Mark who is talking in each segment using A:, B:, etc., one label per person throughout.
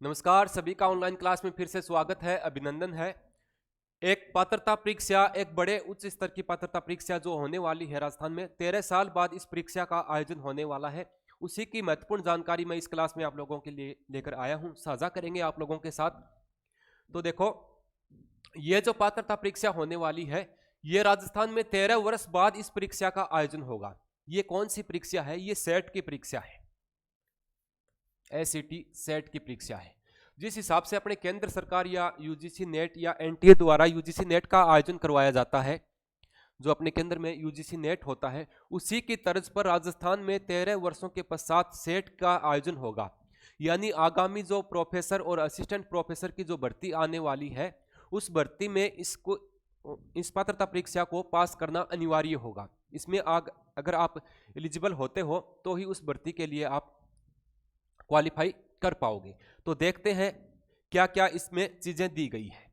A: नमस्कार, सभी का ऑनलाइन क्लास में फिर से स्वागत है, अभिनंदन है। एक पात्रता परीक्षा, एक बड़े उच्च स्तर की पात्रता परीक्षा जो होने वाली है राजस्थान में, 13 साल बाद इस परीक्षा का आयोजन होने वाला है। उसी की महत्वपूर्ण जानकारी मैं इस क्लास में आप लोगों के लिए लेकर आया हूं, साझा करेंगे आप लोगों के साथ। तो देखो, ये जो पात्रता परीक्षा होने वाली है, ये राजस्थान में 13 वर्ष बाद इस परीक्षा का आयोजन होगा। ये कौन सी परीक्षा है? ये सेट की परीक्षा है, एसईटी सेट की परीक्षा है। जिस हिसाब से अपने केंद्र सरकार या यूजीसी नेट या एनटीए द्वारा यूजीसी नेट का आयोजन करवाया जाता है, जो अपने केंद्र में यूजीसी नेट होता है, उसी की तर्ज पर राजस्थान में 13 वर्षों के पश्चात सेट का आयोजन होगा। यानी आगामी जो प्रोफेसर और असिस्टेंट प्रोफेसर की जो भर्ती आने वाली है, उस भर्ती में इस पात्रता परीक्षा को पास करना अनिवार्य होगा। इसमें अगर आप एलिजिबल होते हो तो ही उस भर्ती के लिए आप क्वालिफाई कर पाओगे। तो देखते हैं क्या क्या इसमें चीजें दी गई है।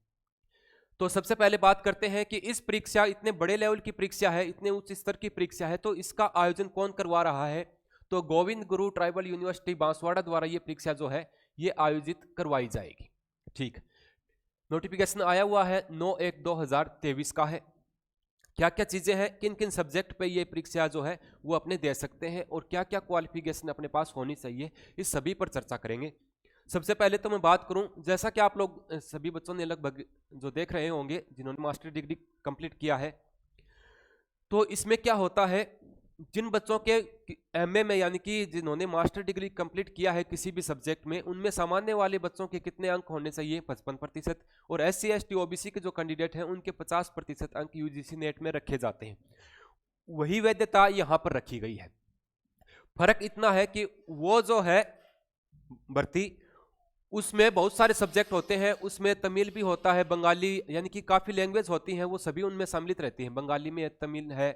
A: तो सबसे पहले बात करते हैं कि इस परीक्षा, इतने बड़े लेवल की परीक्षा है, इतने उच्च स्तर की परीक्षा है, तो इसका आयोजन कौन करवा रहा है? तो गोविंद गुरु ट्राइबल यूनिवर्सिटी बांसवाड़ा द्वारा ये परीक्षा जो है ये आयोजित करवाई जाएगी। ठीक, नोटिफिकेशन आया हुआ है 9/1/2023 का है। क्या क्या चीजें हैं, किन किन सब्जेक्ट पे ये परीक्षा जो है वो अपने दे सकते हैं और क्या क्या क्वालिफिकेशन अपने पास होनी चाहिए, इस सभी पर चर्चा करेंगे। सबसे पहले तो मैं बात करूं, जैसा कि आप लोग सभी बच्चों ने लगभग जो देख रहे होंगे जिन्होंने मास्टर डिग्री कंप्लीट किया है, तो इसमें क्या होता है, जिन बच्चों के एमए में यानी कि जिन्होंने मास्टर डिग्री कंप्लीट किया है किसी भी सब्जेक्ट में, उनमें सामान्य वाले बच्चों के कितने अंक होने चाहिए? 55%। और SC ST OBC के जो कैंडिडेट हैं उनके 50% अंक यूजीसी नेट में रखे जाते हैं। वही वैधता यहां पर रखी गई है। फर्क इतना है कि वो जो है भर्ती, उसमें बहुत सारे सब्जेक्ट होते हैं, उसमें तमिल भी होता है, बंगाली, यानी कि काफी लैंग्वेज होती हैं, वो सभी उनमें सम्मिलित रहती हैं। बंगाली में तमिल है,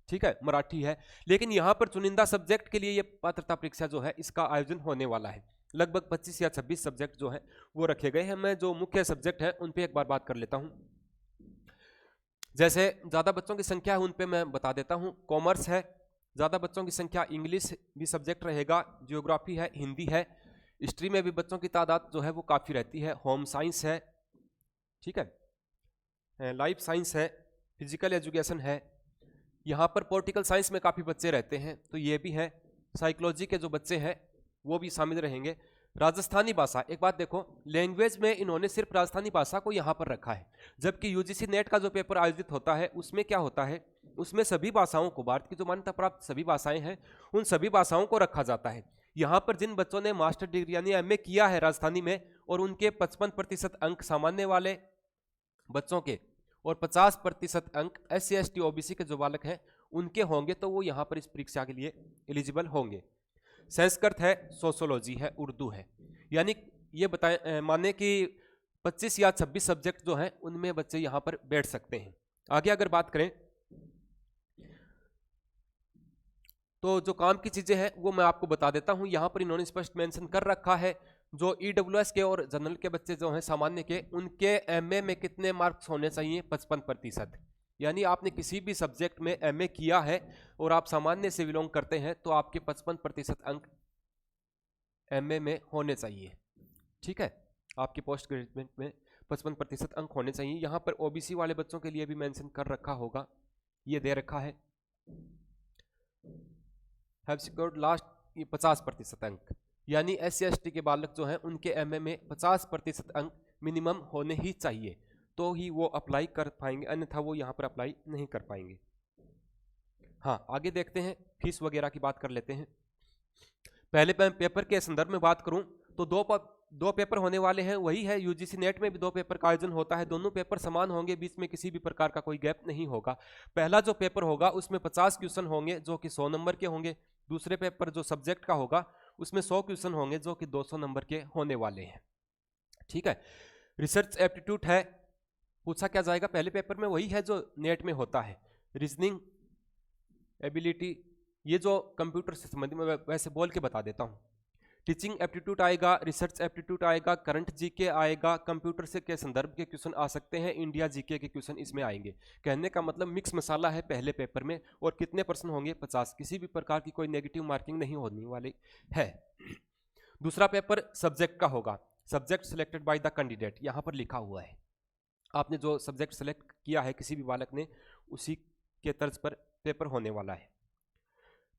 A: ठीक है, मराठी है। लेकिन यहां पर चुनिंदा सब्जेक्ट के लिए ये पात्रता परीक्षा जो है इसका आयोजन होने वाला है। लगभग 25 या 26 सब्जेक्ट जो है वो रखे गए हैं। मैं जो मुख्य सब्जेक्ट है उन पे एक बार बात कर लेता हूं। जैसे ज्यादा बच्चों की संख्या है उन पे मैं बता देता हूं। कॉमर्स है, ज्यादा बच्चों की संख्या, इंग्लिश भी सब्जेक्ट रहेगा, जियोग्राफी है, हिंदी है, हिस्ट्री में भी बच्चों की तादाद जो है वो काफी रहती है, होम साइंस है, ठीक है, लाइफ साइंस है, फिजिकल एजुकेशन है। यहाँ पर पॉलिटिकल साइंस में काफ़ी बच्चे रहते हैं तो ये भी है। साइकोलॉजी के जो बच्चे हैं वो भी शामिल रहेंगे। राजस्थानी भाषा, एक बात देखो, लैंग्वेज में इन्होंने सिर्फ राजस्थानी भाषा को यहाँ पर रखा है, जबकि यूजीसी नेट का जो पेपर आयोजित होता है उसमें क्या होता है, उसमें सभी भाषाओं को, भारत की जो मान्यता प्राप्त सभी भाषाएं हैं उन सभी भाषाओं को रखा जाता है। यहाँ पर जिन बच्चों ने मास्टर डिग्री यानी एमए किया है राजस्थानी में और उनके 55% अंक सामान्य वाले बच्चों के और 50% अंक SC ST OBC के जो बालक हैं उनके होंगे, तो वो यहाँ पर इस परीक्षा के लिए एलिजिबल होंगे। संस्कृत है, सोशियोलॉजी है, उर्दू है, यानी ये बताएं, माने कि 25 या 26 सब्जेक्ट जो हैं उनमें बच्चे यहाँ पर बैठ सकते हैं। आगे अगर बात करें तो जो काम की चीजें हैं वो मैं आपको बता देता हूं। यहाँ पर इन्होंने स्पष्ट मेंशन कर रखा है, जो EWS के और जनरल के बच्चे जो हैं सामान्य के, उनके एमए में कितने मार्क्स होने चाहिए? 55%। यानी आपने किसी भी सब्जेक्ट में एमए किया है और आप सामान्य से बिलोंग करते हैं तो आपके 55% अंक एमए में होने चाहिए, ठीक है। आपकी पोस्ट ग्रेजुएट में 55% अंक होने चाहिए। यहाँ पर OBC वाले बच्चों के लिए भी मेंशन कर रखा होगा, ये दे रखा है, हैव सिक्योर्ड लास्ट 50% अंक, यानी SC ST के बालक जो हैं उनके एमए में 50% अंक मिनिमम होने ही चाहिए, तो ही वो अप्लाई कर पाएंगे, अन्यथा वो यहाँ पर अप्लाई नहीं कर पाएंगे। हाँ, आगे देखते हैं, फीस वगैरह की बात कर लेते हैं। पहले पेपर के संदर्भ में बात करूं तो दो पेपर होने वाले हैं, वही है यूजीसी नेट में भी 2 पेपर का आयोजन होता है। दोनों पेपर समान होंगे, बीच में किसी भी प्रकार का कोई गैप नहीं होगा। पहला जो पेपर होगा उसमें 50 क्वेश्चन होंगे जो कि 100 नंबर के होंगे। दूसरे पेपर जो सब्जेक्ट का होगा उसमें 100 क्वेश्चन होंगे जो कि 200 नंबर के होने वाले हैं, ठीक है। रिसर्च एप्टीट्यूड है, पूछा क्या जाएगा पहले पेपर में, वही है जो नेट में होता है। रीजनिंग एबिलिटी, ये जो कंप्यूटर से संबंधित, मैं वैसे बोल के बता देता हूँ। टीचिंग एप्टीट्यूड आएगा, रिसर्च एप्टीट्यूड आएगा, करंट जीके आएगा, कंप्यूटर से के संदर्भ के क्वेश्चन आ सकते हैं, इंडिया जीके के क्वेश्चन इसमें आएंगे। कहने का मतलब मिक्स मसाला है पहले पेपर में। और कितने % होंगे? 50। किसी भी प्रकार की कोई नेगेटिव मार्किंग नहीं होने वाली है। दूसरा पेपर सब्जेक्ट का होगा। Subject selected by the candidate, यहाँ पर लिखा हुआ है आपने जो सब्जेक्ट सेलेक्ट किया है किसी भी बालक ने, उसी के तर्ज पर पेपर होने वाला है।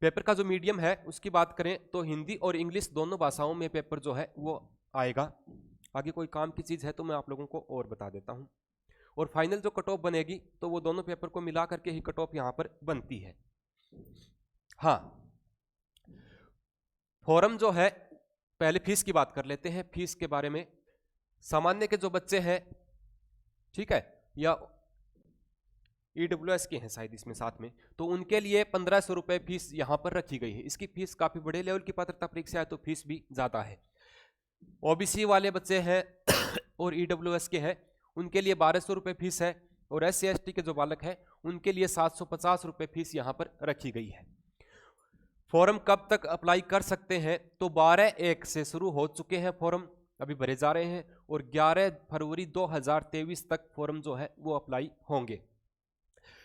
A: पेपर का जो मीडियम है उसकी बात करें तो हिंदी और इंग्लिश दोनों भाषाओं में पेपर जो है वो आएगा। आगे कोई काम की चीज़ है तो मैं आप लोगों को और बता देता हूँ। और फाइनल जो कट ऑफ बनेगी तो वो दोनों पेपर को मिला करके ही कट ऑफ यहाँ पर बनती है। हाँ, फॉर्म जो है, पहले फीस की बात कर लेते हैं। फीस के बारे में सामान्य के जो बच्चे हैं, ठीक है, या EWS के हैं शायद इसमें साथ में, तो उनके लिए 1500 रुपये फीस यहाँ पर रखी गई है। इसकी फीस काफ़ी बड़े लेवल की पात्रता परीक्षा है तो फीस भी ज़्यादा है। OBC वाले बच्चे हैं और EWS के हैं, उनके लिए 1200 रुपये फीस है। और SC ST के जो बालक हैं उनके लिए 750 रुपये फीस यहाँ पर रखी गई है। फॉर्म कब तक अप्लाई कर सकते हैं तो 12/1 से शुरू हो चुके हैं फॉर्म, अभी भरे जा रहे हैं, और 11 फरवरी 2023 तक फॉर्म जो है वो अप्लाई होंगे।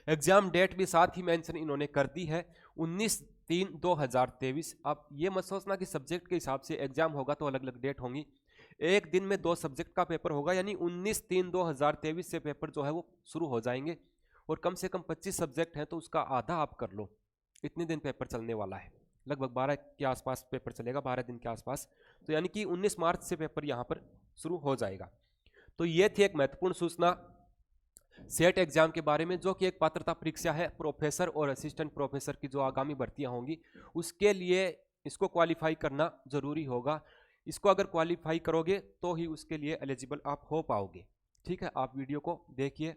A: एग्जाम डेट भी साथ ही मेंशन इन्होंने कर दी है, 19/3/2023। अब ये मत सोचना कि सब्जेक्ट के हिसाब से एग्जाम होगा तो अलग अलग डेट होंगी। एक दिन में 2 सब्जेक्ट का पेपर होगा, यानी 19/3/2023 से पेपर जो है वो शुरू हो जाएंगे। और कम से कम 25 सब्जेक्ट हैं तो उसका आधा आप कर लो, इतने दिन पेपर चलने वाला है। लगभग 12 के आसपास पेपर चलेगा, 12 दिन के आसपास, तो यानी कि 19 मार्च से पेपर यहाँ पर शुरू हो जाएगा। तो ये थी एक महत्वपूर्ण सूचना सेट एग्जाम के बारे में, जो कि एक पात्रता परीक्षा है प्रोफेसर और असिस्टेंट प्रोफेसर की जो आगामी भर्तियां होंगी उसके लिए इसको क्वालिफाई करना जरूरी होगा। इसको अगर क्वालिफाई करोगे तो ही उसके लिए एलिजिबल आप हो पाओगे। ठीक है, आप वीडियो को देखिए,